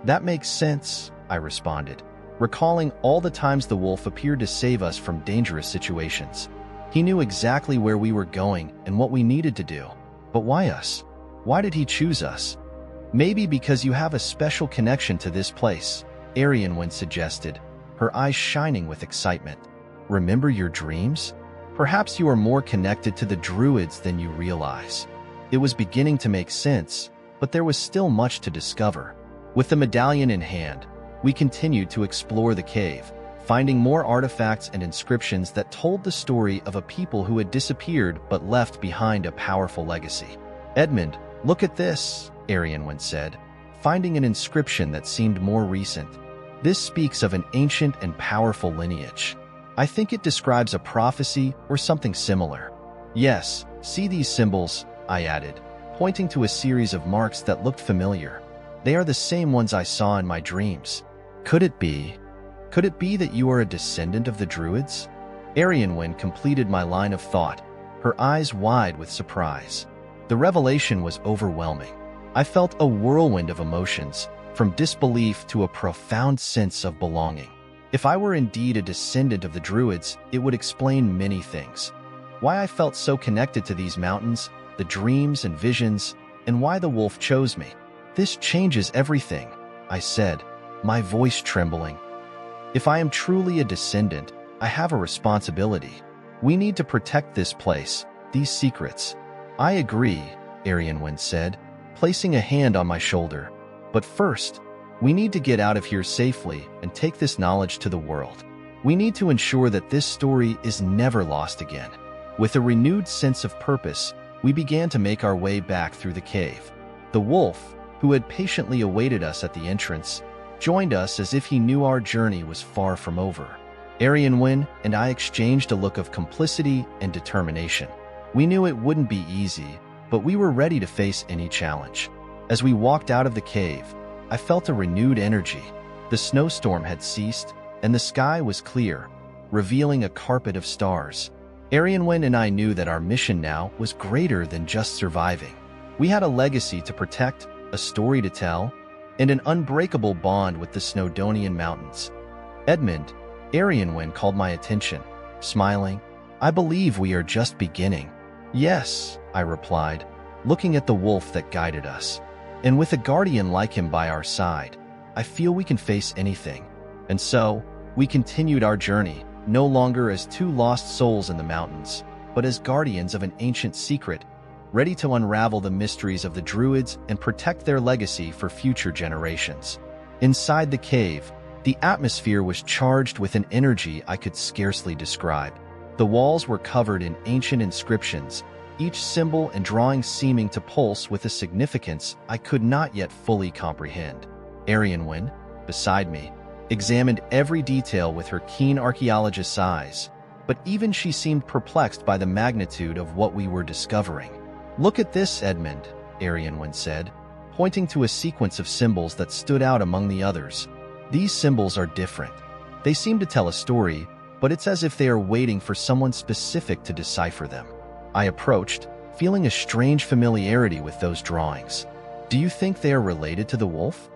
That makes sense, I responded, recalling all the times the wolf appeared to save us from dangerous situations. He knew exactly where we were going and what we needed to do. But why us? Why did he choose us? Maybe because you have a special connection to this place, Arianwen suggested, her eyes shining with excitement. Remember your dreams? Perhaps you are more connected to the druids than you realize. It was beginning to make sense, but there was still much to discover. With the medallion in hand, we continued to explore the cave, finding more artifacts and inscriptions that told the story of a people who had disappeared but left behind a powerful legacy. Edmund, look at this, Arianwen said, finding an inscription that seemed more recent. This speaks of an ancient and powerful lineage. I think it describes a prophecy or something similar. Yes, see these symbols, I added, pointing to a series of marks that looked familiar. They are the same ones I saw in my dreams. Could it be that you are a descendant of the druids? Arianwen completed my line of thought, her eyes wide with surprise. The revelation was overwhelming. I felt a whirlwind of emotions, from disbelief to a profound sense of belonging. If I were indeed a descendant of the druids, it would explain many things. Why I felt so connected to these mountains, the dreams and visions, and why the wolf chose me. This changes everything, I said, my voice trembling. If I am truly a descendant, I have a responsibility. We need to protect this place, these secrets. I agree, Arianwen said, placing a hand on my shoulder. But first, we need to get out of here safely and take this knowledge to the world. We need to ensure that this story is never lost again. With a renewed sense of purpose, we began to make our way back through the cave. The wolf, who had patiently awaited us at the entrance, joined us as if he knew our journey was far from over. Arianwen and I exchanged a look of complicity and determination. We knew it wouldn't be easy, but we were ready to face any challenge. As we walked out of the cave, I felt a renewed energy. The snowstorm had ceased, and the sky was clear, revealing a carpet of stars. Arianwen and I knew that our mission now was greater than just surviving. We had a legacy to protect, a story to tell, and an unbreakable bond with the Snowdonian mountains. Edmund, Arianwen called my attention, smiling. I believe we are just beginning. Yes, I replied, looking at the wolf that guided us. And with a guardian like him by our side, I feel we can face anything. And so, we continued our journey, no longer as two lost souls in the mountains, but as guardians of an ancient secret, ready to unravel the mysteries of the druids and protect their legacy for future generations. Inside the cave, the atmosphere was charged with an energy I could scarcely describe. The walls were covered in ancient inscriptions, each symbol and drawing seeming to pulse with a significance I could not yet fully comprehend. Arianwen, beside me, examined every detail with her keen archaeologist's eyes, but even she seemed perplexed by the magnitude of what we were discovering. Look at this, Edmund, Arianwen said, pointing to a sequence of symbols that stood out among the others. These symbols are different. They seem to tell a story, but it's as if they are waiting for someone specific to decipher them. I approached, feeling a strange familiarity with those drawings. Do you think they are related to the wolf?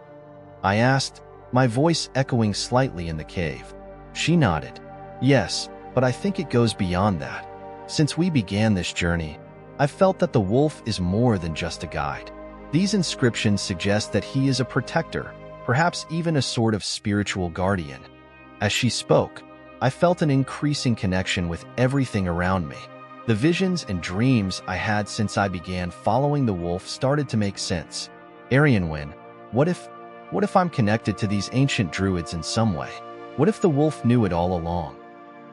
I asked, my voice echoing slightly in the cave. She nodded. Yes, but I think it goes beyond that. Since we began this journey, I've felt that the wolf is more than just a guide. These inscriptions suggest that he is a protector, perhaps even a sort of spiritual guardian. As she spoke, I felt an increasing connection with everything around me. The visions and dreams I had since I began following the wolf started to make sense. Arianwen, what if I'm connected to these ancient druids in some way? What if the wolf knew it all along?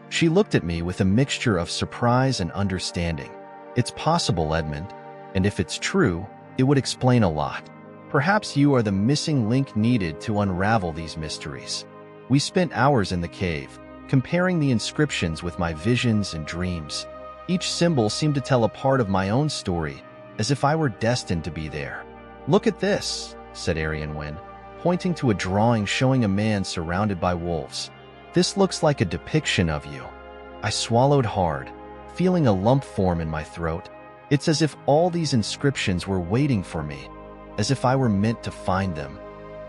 She looked at me with a mixture of surprise and understanding. It's possible, Edmund, and if it's true, it would explain a lot. Perhaps you are the missing link needed to unravel these mysteries. We spent hours in the cave, comparing the inscriptions with my visions and dreams. Each symbol seemed to tell a part of my own story, as if I were destined to be there. Look at this, said Arianwen, pointing to a drawing showing a man surrounded by wolves. This looks like a depiction of you. I swallowed hard, feeling a lump form in my throat. It's as if all these inscriptions were waiting for me, as if I were meant to find them.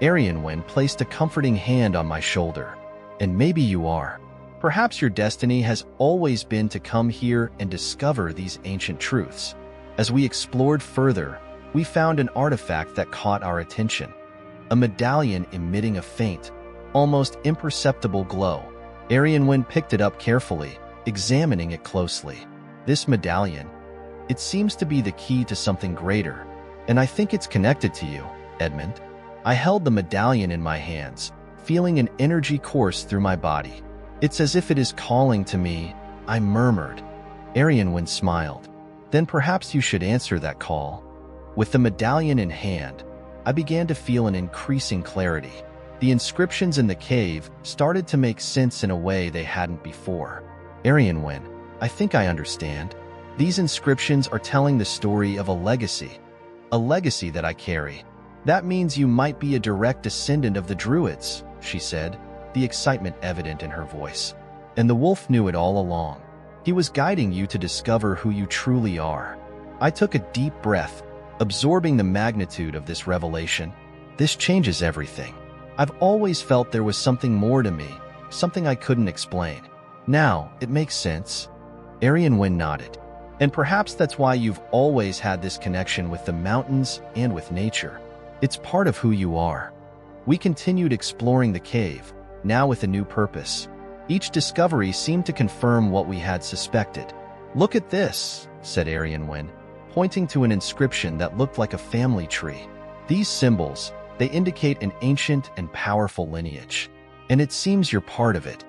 Arianwen placed a comforting hand on my shoulder. And maybe you are. Perhaps your destiny has always been to come here and discover these ancient truths. As we explored further, we found an artifact that caught our attention. A medallion emitting a faint, almost imperceptible glow. Arianwen picked it up carefully, examining it closely. This medallion, it seems to be the key to something greater, and I think it's connected to you, Edmund. I held the medallion in my hands, feeling an energy course through my body. It's as if it is calling to me, I murmured. Arianwen smiled. Then perhaps you should answer that call. With the medallion in hand, I began to feel an increasing clarity. The inscriptions in the cave started to make sense in a way they hadn't before. Arianwen, I think I understand. These inscriptions are telling the story of a legacy that I carry. That means you might be a direct descendant of the Druids, she said, the excitement evident in her voice. And the wolf knew it all along. He was guiding you to discover who you truly are. I took a deep breath, absorbing the magnitude of this revelation. This changes everything. I've always felt there was something more to me, something I couldn't explain. Now, it makes sense. Arianwen nodded. And perhaps that's why you've always had this connection with the mountains and with nature. It's part of who you are. We continued exploring the cave, now with a new purpose. Each discovery seemed to confirm what we had suspected. Look at this, said Arianwen, pointing to an inscription that looked like a family tree. These symbols, they indicate an ancient and powerful lineage. And it seems you're part of it.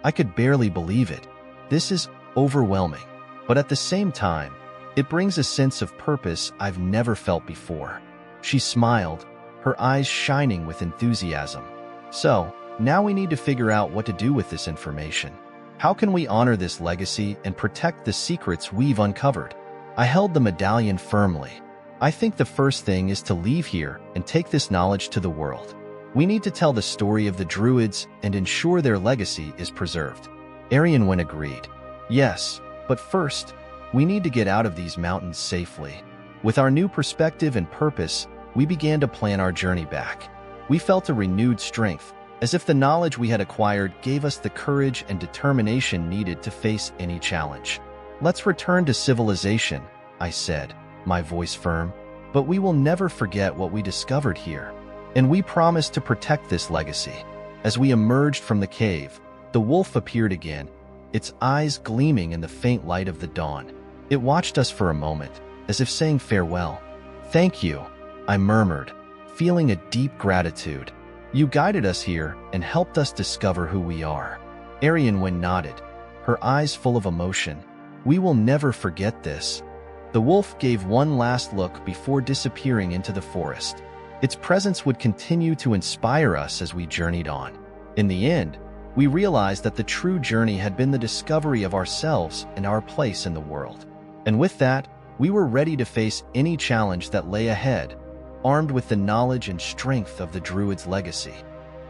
I could barely believe it. This is overwhelming. But at the same time, it brings a sense of purpose I've never felt before. She smiled, her eyes shining with enthusiasm. So, now we need to figure out what to do with this information. How can we honor this legacy and protect the secrets we've uncovered? I held the medallion firmly. I think the first thing is to leave here and take this knowledge to the world. We need to tell the story of the Druids and ensure their legacy is preserved. Arianwen agreed. Yes, but first, we need to get out of these mountains safely. With our new perspective and purpose, we began to plan our journey back. We felt a renewed strength, as if the knowledge we had acquired gave us the courage and determination needed to face any challenge. Let's return to civilization, I said, my voice firm. But we will never forget what we discovered here. And we promised to protect this legacy. As we emerged from the cave, the wolf appeared again, its eyes gleaming in the faint light of the dawn. It watched us for a moment, as if saying farewell. Thank you, I murmured, feeling a deep gratitude. You guided us here and helped us discover who we are. Arianwen nodded, her eyes full of emotion. We will never forget this. The wolf gave one last look before disappearing into the forest. Its presence would continue to inspire us as we journeyed on. In the end, we realized that the true journey had been the discovery of ourselves and our place in the world. And with that, we were ready to face any challenge that lay ahead, armed with the knowledge and strength of the Druids' legacy.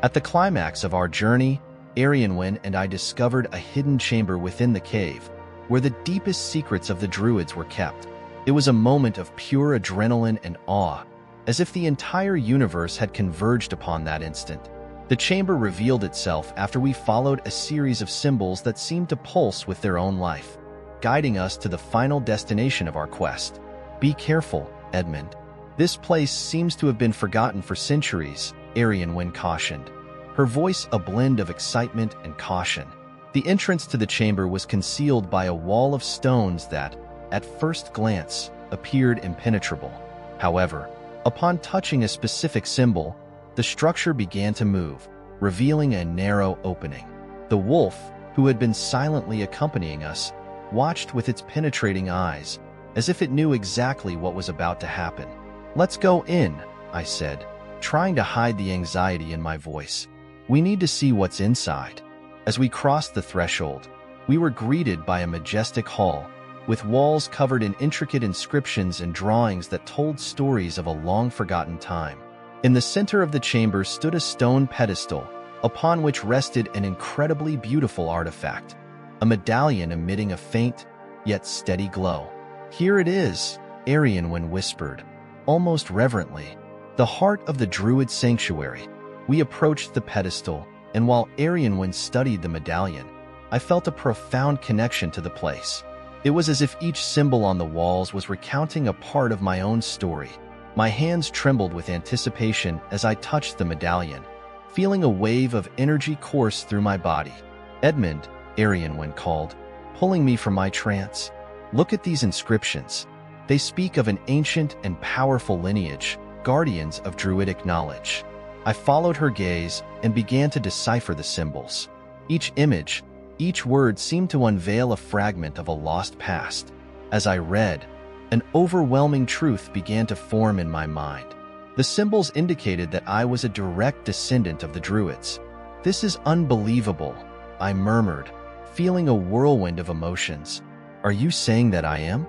At the climax of our journey, Arianwen and I discovered a hidden chamber within the cave, where the deepest secrets of the Druids were kept. It was a moment of pure adrenaline and awe, as if the entire universe had converged upon that instant. The chamber revealed itself after we followed a series of symbols that seemed to pulse with their own life, guiding us to the final destination of our quest. Be careful, Edmund. This place seems to have been forgotten for centuries, Arianwen cautioned, her voice a blend of excitement and caution. The entrance to the chamber was concealed by a wall of stones that, at first glance, appeared impenetrable. However, upon touching a specific symbol, the structure began to move, revealing a narrow opening. The wolf, who had been silently accompanying us, watched with its penetrating eyes, as if it knew exactly what was about to happen. Let's go in, I said, trying to hide the anxiety in my voice. We need to see what's inside. As we crossed the threshold, we were greeted by a majestic hall, with walls covered in intricate inscriptions and drawings that told stories of a long-forgotten time. In the center of the chamber stood a stone pedestal, upon which rested an incredibly beautiful artifact, a medallion emitting a faint, yet steady glow. Here it is, Arianwen whispered, almost reverently. The heart of the Druid sanctuary. We approached the pedestal, and while Arianwen studied the medallion, I felt a profound connection to the place. It was as if each symbol on the walls was recounting a part of my own story. My hands trembled with anticipation as I touched the medallion, feeling a wave of energy course through my body. "Edmund," Arianwen called, pulling me from my trance. "Look at these inscriptions. They speak of an ancient and powerful lineage, guardians of Druidic knowledge." I followed her gaze and began to decipher the symbols. Each image, each word seemed to unveil a fragment of a lost past. As I read, an overwhelming truth began to form in my mind. The symbols indicated that I was a direct descendant of the Druids. "This is unbelievable," I murmured, feeling a whirlwind of emotions. "Are you saying that I am?"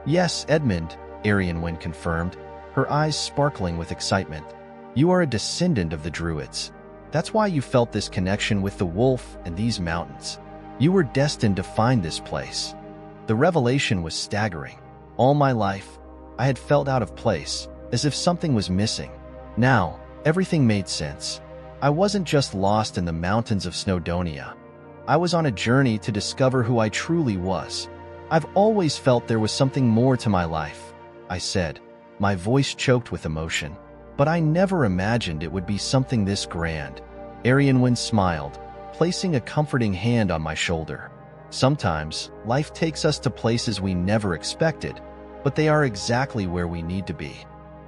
"Yes, Edmund," Arianwen confirmed, her eyes sparkling with excitement. "You are a descendant of the Druids. That's why you felt this connection with the wolf and these mountains. You were destined to find this place." The revelation was staggering. All my life, I had felt out of place, as if something was missing. Now, everything made sense. I wasn't just lost in the mountains of Snowdonia. I was on a journey to discover who I truly was. "I've always felt there was something more to my life," I said, my voice choked with emotion. "But I never imagined it would be something this grand." Arianwen smiled, placing a comforting hand on my shoulder. "Sometimes, life takes us to places we never expected, but they are exactly where we need to be."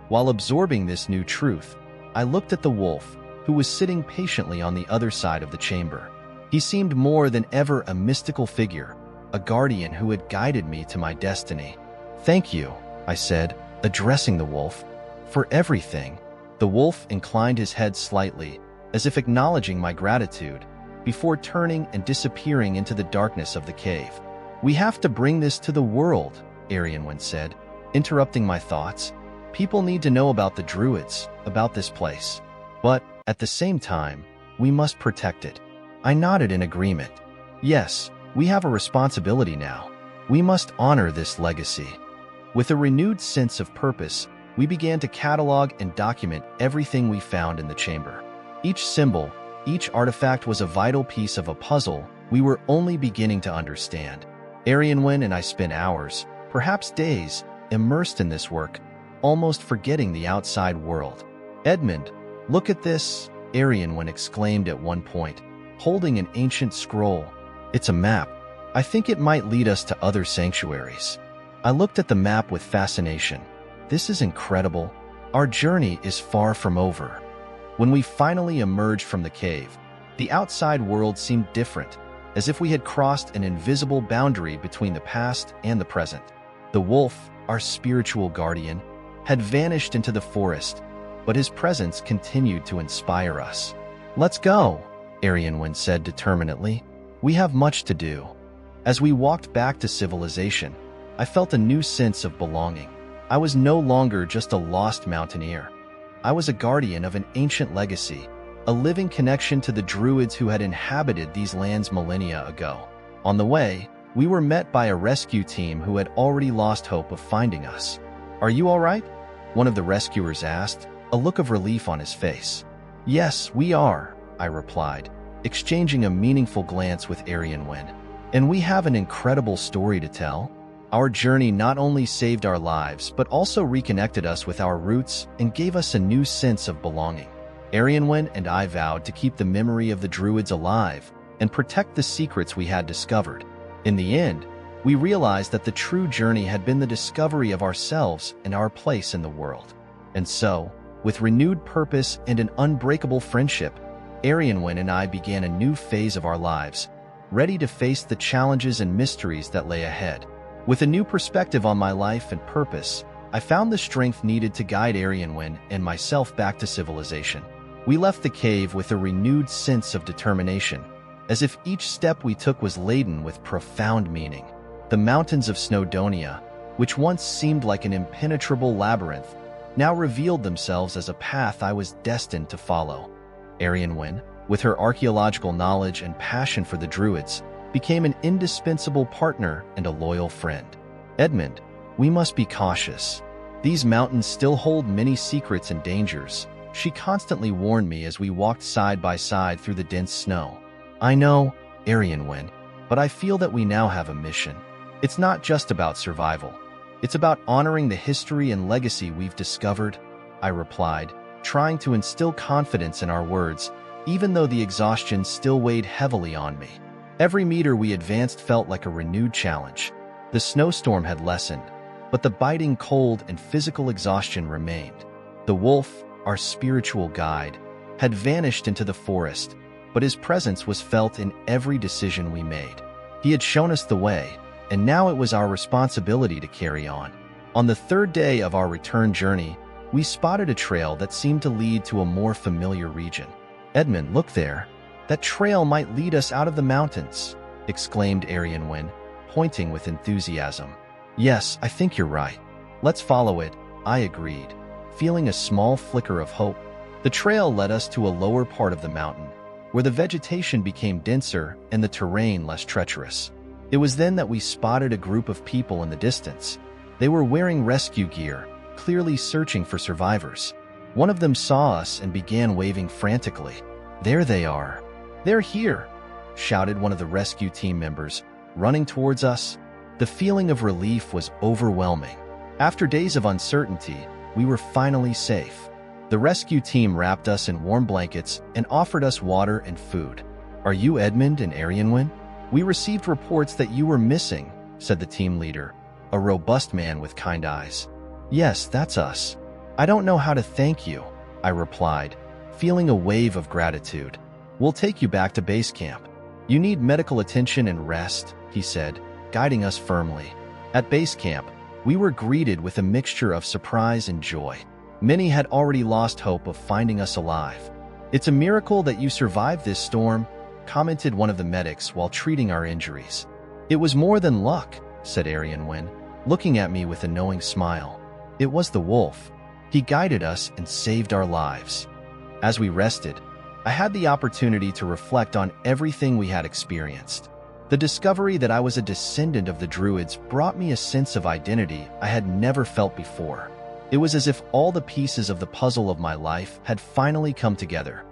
While absorbing this new truth, I looked at the wolf, who was sitting patiently on the other side of the chamber. He seemed more than ever a mystical figure, a guardian who had guided me to my destiny. "Thank you," I said, addressing the wolf, "for everything." The wolf inclined his head slightly, as if acknowledging my gratitude, before turning and disappearing into the darkness of the cave. "We have to bring this to the world," Arianwen said, interrupting my thoughts. "People need to know about the Druids, about this place. But, at the same time, we must protect it." I nodded in agreement. "Yes, we have a responsibility now. We must honor this legacy." With a renewed sense of purpose, we began to catalog and document everything we found in the chamber. Each symbol, each artifact was a vital piece of a puzzle we were only beginning to understand. Arianwen and I spent hours, perhaps days, immersed in this work, almost forgetting the outside world. "Edmund, look at this," Arianwen exclaimed at one point, holding an ancient scroll. "It's a map. I think it might lead us to other sanctuaries." I looked at the map with fascination. "This is incredible. Our journey is far from over." When we finally emerged from the cave, the outside world seemed different, as if we had crossed an invisible boundary between the past and the present. The wolf, our spiritual guardian, had vanished into the forest, but his presence continued to inspire us. "Let's go," Arianwen said determinedly. "We have much to do." As we walked back to civilization, I felt a new sense of belonging. I was no longer just a lost mountaineer. I was a guardian of an ancient legacy, a living connection to the Druids who had inhabited these lands millennia ago. On the way, we were met by a rescue team who had already lost hope of finding us. "Are you all right?" one of the rescuers asked, a look of relief on his face. "Yes, we are," I replied, exchanging a meaningful glance with Arianwen. "And we have an incredible story to tell." Our journey not only saved our lives, but also reconnected us with our roots and gave us a new sense of belonging. Arianwen and I vowed to keep the memory of the Druids alive and protect the secrets we had discovered. In the end, we realized that the true journey had been the discovery of ourselves and our place in the world. And so, with renewed purpose and an unbreakable friendship, Arianwen and I began a new phase of our lives, ready to face the challenges and mysteries that lay ahead. With a new perspective on my life and purpose, I found the strength needed to guide Arianwen and myself back to civilization. We left the cave with a renewed sense of determination, as if each step we took was laden with profound meaning. The mountains of Snowdonia, which once seemed like an impenetrable labyrinth, now revealed themselves as a path I was destined to follow. Arianwen, with her archaeological knowledge and passion for the Druids, became an indispensable partner and a loyal friend. "Edmund, we must be cautious. These mountains still hold many secrets and dangers, she constantly warned me as we walked side by side through the dense snow. I know, Arianwen, but I feel that we now have a mission. It's not just about survival. It's about honoring the history and legacy we've discovered, I replied, trying to instill confidence in our words, even though the exhaustion still weighed heavily on me. Every meter we advanced felt like a renewed challenge. The snowstorm had lessened, but the biting cold and physical exhaustion remained. The wolf, our spiritual guide, had vanished into the forest, but his presence was felt in every decision we made. He had shown us the way, and now it was our responsibility to carry on. On the third day of our return journey, we spotted a trail that seemed to lead to a more familiar region. Edmund, look there. That trail might lead us out of the mountains, exclaimed Arianwen, pointing with enthusiasm. Yes, I think you're right. Let's follow it, I agreed, feeling a small flicker of hope. The trail led us to a lower part of the mountain, where the vegetation became denser and the terrain less treacherous. It was then that we spotted a group of people in the distance. They were wearing rescue gear, clearly searching for survivors. One of them saw us and began waving frantically. There they are. They're here, shouted one of the rescue team members, running towards us. The feeling of relief was overwhelming. After days of uncertainty, we were finally safe. The rescue team wrapped us in warm blankets and offered us water and food. Are you Edmund and Arianwen? We received reports that you were missing, said the team leader, a robust man with kind eyes. Yes, that's us. I don't know how to thank you, I replied, feeling a wave of gratitude. We'll take you back to base camp. You need medical attention and rest, he said, guiding us firmly. At base camp, we were greeted with a mixture of surprise and joy. Many had already lost hope of finding us alive. It's a miracle that you survived this storm, commented one of the medics while treating our injuries. It was more than luck, said Arianwen, looking at me with a knowing smile. It was the wolf. He guided us and saved our lives. As we rested, I had the opportunity to reflect on everything we had experienced. The discovery that I was a descendant of the Druids brought me a sense of identity I had never felt before. It was as if all the pieces of the puzzle of my life had finally come together.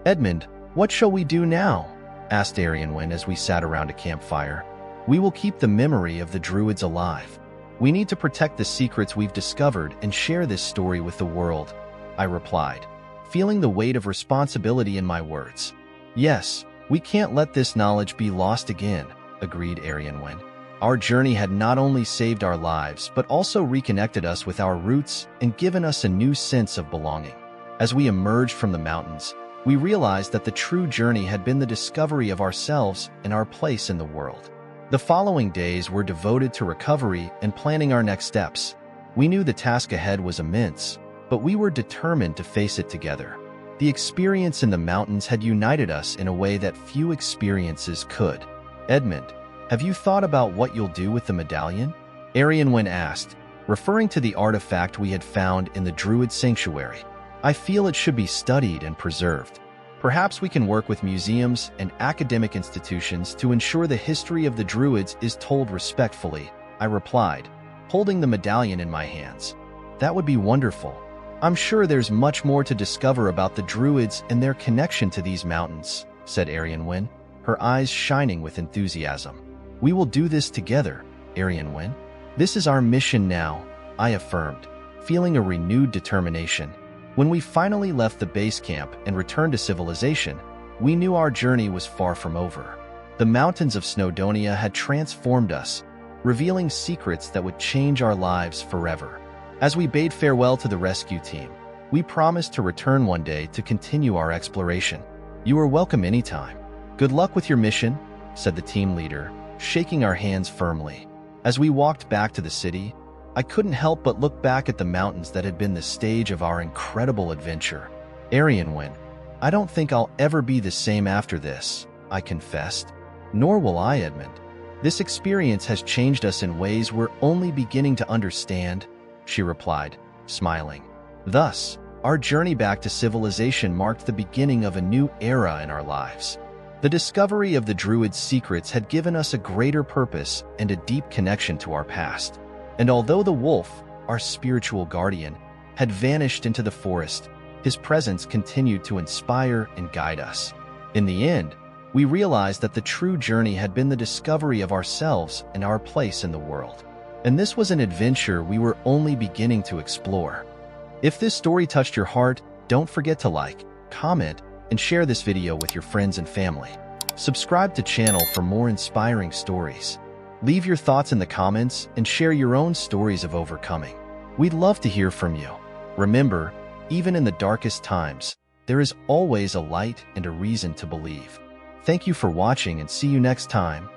Edmund, what shall we do now? Asked Arianwen as we sat around a campfire. We will keep the memory of the Druids alive. We need to protect the secrets we've discovered and share this story with the world, I replied, feeling the weight of responsibility in my words. Yes, we can't let this knowledge be lost again, agreed Arianwen. Our journey had not only saved our lives, but also reconnected us with our roots and given us a new sense of belonging. As we emerged from the mountains, we realized that the true journey had been the discovery of ourselves and our place in the world. The following days were devoted to recovery and planning our next steps. We knew the task ahead was immense, but we were determined to face it together. The experience in the mountains had united us in a way that few experiences could. Edmund, have you thought about what you'll do with the medallion? Arianwen asked, referring to the artifact we had found in the Druid sanctuary. I feel it should be studied and preserved. Perhaps we can work with museums and academic institutions to ensure the history of the Druids is told respectfully, I replied, holding the medallion in my hands. That would be wonderful. I'm sure there's much more to discover about the Druids and their connection to these mountains, said Arianwen, her eyes shining with enthusiasm. We will do this together, Arianwen. This is our mission now, I affirmed, feeling a renewed determination. When we finally left the base camp and returned to civilization, we knew our journey was far from over. The mountains of Snowdonia had transformed us, revealing secrets that would change our lives forever. As we bade farewell to the rescue team, we promised to return one day to continue our exploration. You are welcome anytime. Good luck with your mission, said the team leader, shaking our hands firmly. As we walked back to the city, I couldn't help but look back at the mountains that had been the stage of our incredible adventure. Arianwen, I don't think I'll ever be the same after this, I confessed. Nor will I, Edmund. This experience has changed us in ways we're only beginning to understand, she replied, smiling. Thus, our journey back to civilization marked the beginning of a new era in our lives. The discovery of the Druids' secrets had given us a greater purpose and a deep connection to our past. And although the wolf, our spiritual guardian, had vanished into the forest, his presence continued to inspire and guide us. In the end, we realized that the true journey had been the discovery of ourselves and our place in the world. And this was an adventure we were only beginning to explore. If this story touched your heart, don't forget to like, comment, and share this video with your friends and family. Subscribe to the channel for more inspiring stories. Leave your thoughts in the comments and share your own stories of overcoming. We'd love to hear from you. Remember, even in the darkest times, there is always a light and a reason to believe. Thank you for watching and see you next time.